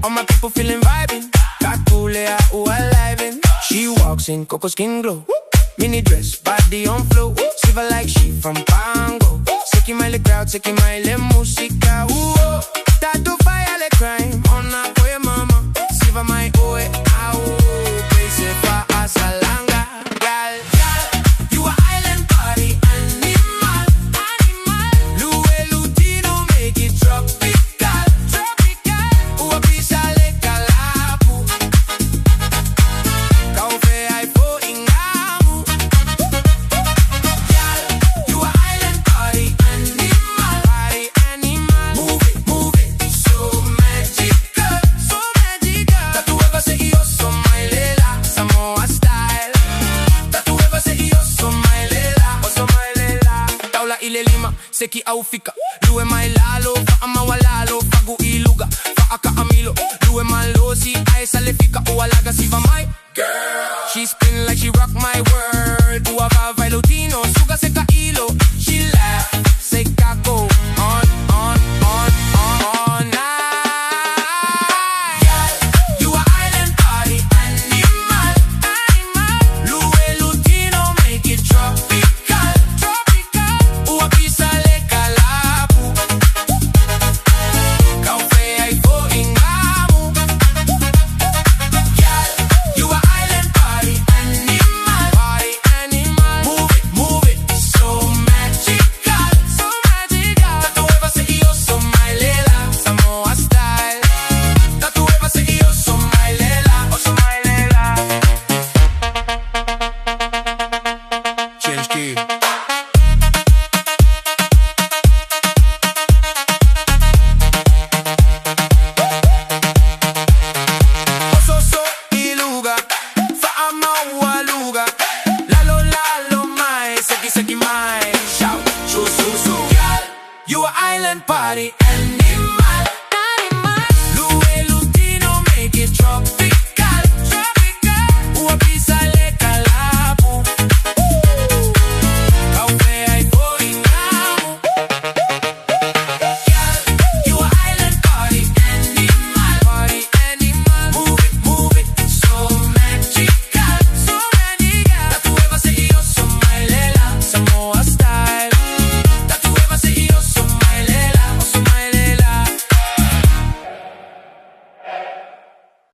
All my people feeling vibing. Kakulea who alive. She walks in cocoa skin glow. Mini dress, body on flow. Silver like she from Pango. Taking my crowd, taking my música. Tattoo fire le crime. Ona boy mama. Silver my oe au. Crazy for Asalanga. Gal, you a island party animal. Louis Lutino make it tropical. Ua pisa le calapu. Caufe ai fo ingamu. Gal, you a island party animal. Move it, so magical. Tatueva se io so my lela, Samoan style. Tatueva se io so my lela, o so my lela. Taula ile lima, seki au fika. Lue my lalo,